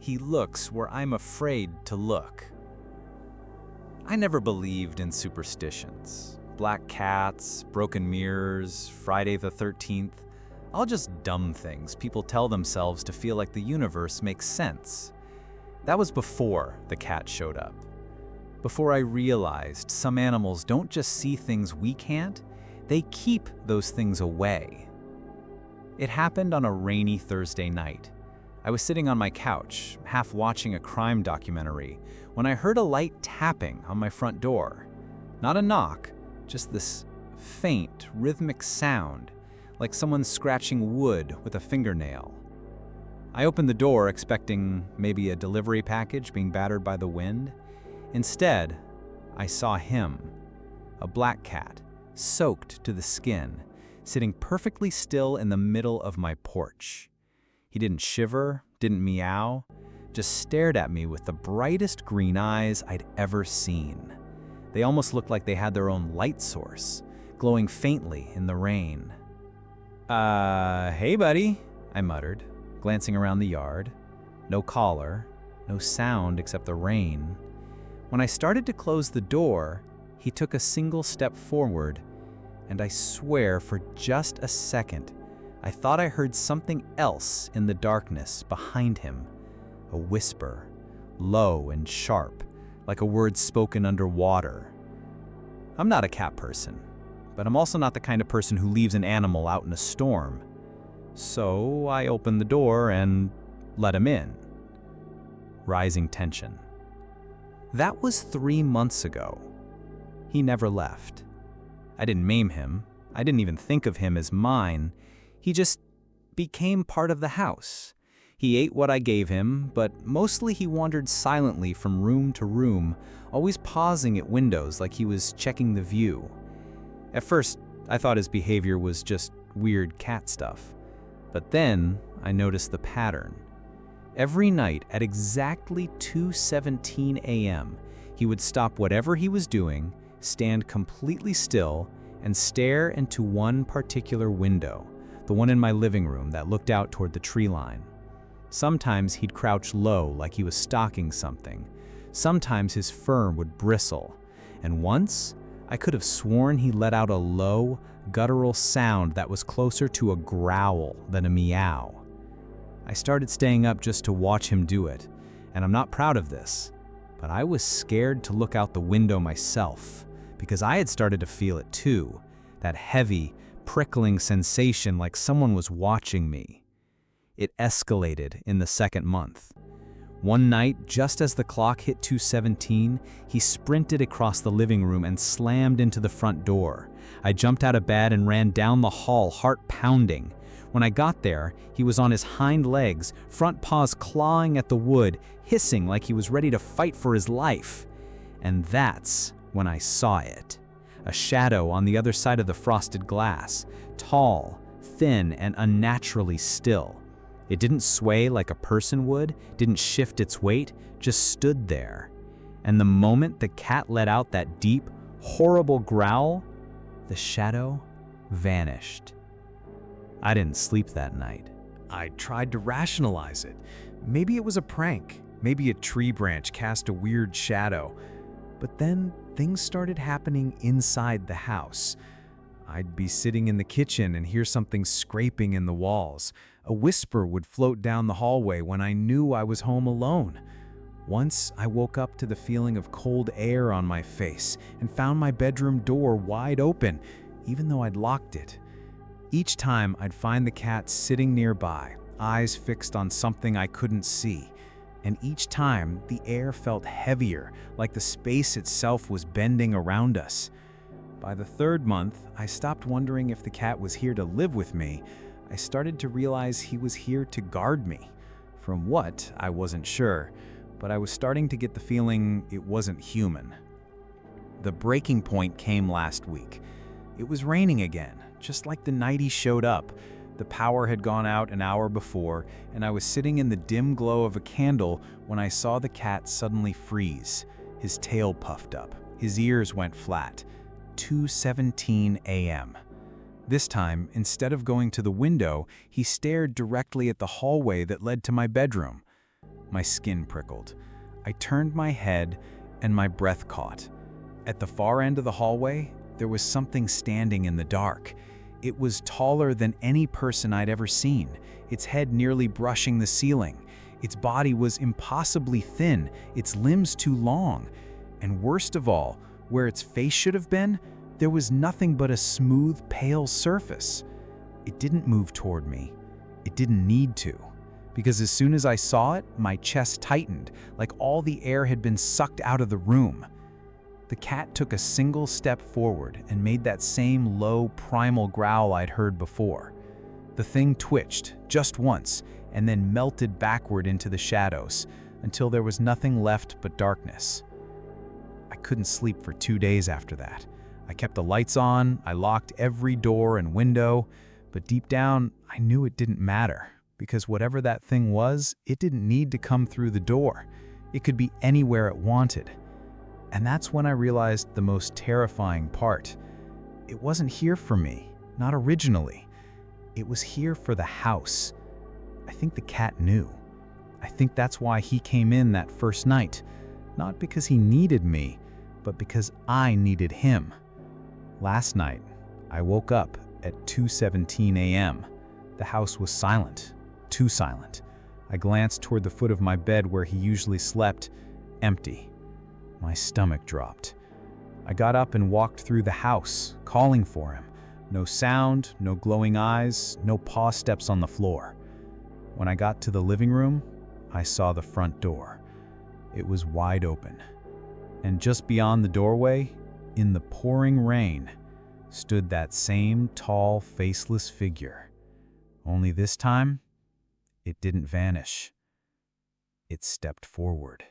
He looks where I'm afraid to look. I never believed in superstitions. Black cats, broken mirrors, Friday the 13th, all just dumb things people tell themselves to feel like the universe makes sense. That was before the cat showed up. Before I realized some animals don't just see things we can't, they keep those things away. It happened on a rainy Thursday night. I was sitting on my couch, half watching a crime documentary, when I heard a light tapping on my front door. Not a knock, just this faint, rhythmic sound, like someone scratching wood with a fingernail. I opened the door expecting maybe a delivery package being battered by the wind. Instead, I saw him, a black cat, soaked to the skin, sitting perfectly still in the middle of my porch. He didn't shiver, didn't meow, just stared at me with the brightest green eyes I'd ever seen. They almost looked like they had their own light source, glowing faintly in the rain. Hey buddy, I muttered, glancing around the yard. No collar, no sound except the rain. When I started to close the door, he took a single step forward, and I swear for just a second, I thought I heard something else in the darkness behind him. A whisper, low and sharp, like a word spoken underwater. I'm not a cat person, but I'm also not the kind of person who leaves an animal out in a storm. So I opened the door and let him in. Rising tension. That was 3 months ago. He never left. I didn't maim him. I didn't even think of him as mine. He just became part of the house. He ate what I gave him, but mostly he wandered silently from room to room, always pausing at windows like he was checking the view. At first, I thought his behavior was just weird cat stuff. But then I noticed the pattern. Every night at exactly 2:17 a.m., he would stop whatever he was doing, stand completely still, and stare into one particular window, the one in my living room that looked out toward the tree line. Sometimes he'd crouch low like he was stalking something. Sometimes his fur would bristle. And once, I could have sworn he let out a low, guttural sound that was closer to a growl than a meow. I started staying up just to watch him do it, and I'm not proud of this, but I was scared to look out the window myself, because I had started to feel it too, that heavy, prickling sensation like someone was watching me. It escalated in the second month. One night, just as the clock hit 2:17, he sprinted across the living room and slammed into the front door. I jumped out of bed and ran down the hall, heart pounding. When I got there, he was on his hind legs, front paws clawing at the wood, hissing like he was ready to fight for his life. And that's when I saw it. A shadow on the other side of the frosted glass, tall, thin, and unnaturally still. It didn't sway like a person would, didn't shift its weight, just stood there. And the moment the cat let out that deep, horrible growl, the shadow vanished. I didn't sleep that night. I tried to rationalize it. Maybe it was a prank. Maybe a tree branch cast a weird shadow. But then things started happening inside the house. I'd be sitting in the kitchen and hear something scraping in the walls. A whisper would float down the hallway when I knew I was home alone. Once I woke up to the feeling of cold air on my face and found my bedroom door wide open, even though I'd locked it. Each time I'd find the cat sitting nearby, eyes fixed on something I couldn't see. And each time the air felt heavier, like the space itself was bending around us. By the third month, I stopped wondering if the cat was here to live with me. I started to realize he was here to guard me. From what, I wasn't sure, but I was starting to get the feeling it wasn't human. The breaking point came last week. It was raining again, just like the night he showed up. The power had gone out an hour before, and I was sitting in the dim glow of a candle when I saw the cat suddenly freeze. His tail puffed up, his ears went flat. 2:17 a.m. This time, instead of going to the window, he stared directly at the hallway that led to my bedroom. My skin prickled. I turned my head, and my breath caught. At the far end of the hallway, there was something standing in the dark. It was taller than any person I'd ever seen, its head nearly brushing the ceiling. Its body was impossibly thin, its limbs too long. And worst of all, where its face should have been, there was nothing but a smooth, pale surface. It didn't move toward me. It didn't need to. Because as soon as I saw it, my chest tightened, like all the air had been sucked out of the room. The cat took a single step forward and made that same low, primal growl I'd heard before. The thing twitched, just once, and then melted backward into the shadows, until there was nothing left but darkness. I couldn't sleep for 2 days after that. I kept the lights on, I locked every door and window, but deep down, I knew it didn't matter, because whatever that thing was, it didn't need to come through the door. It could be anywhere it wanted. And that's when I realized the most terrifying part. It wasn't here for me, not originally. It was here for the house. I think the cat knew. I think that's why he came in that first night. Not because he needed me, but because I needed him. Last night, I woke up at 2:17 a.m. The house was silent, too silent. I glanced toward the foot of my bed where he usually slept, empty. My stomach dropped. I got up and walked through the house, calling for him. No sound, no glowing eyes, no paw steps on the floor. When I got to the living room, I saw the front door. It was wide open. And just beyond the doorway, in the pouring rain, stood that same tall, faceless figure. Only this time, it didn't vanish. It stepped forward.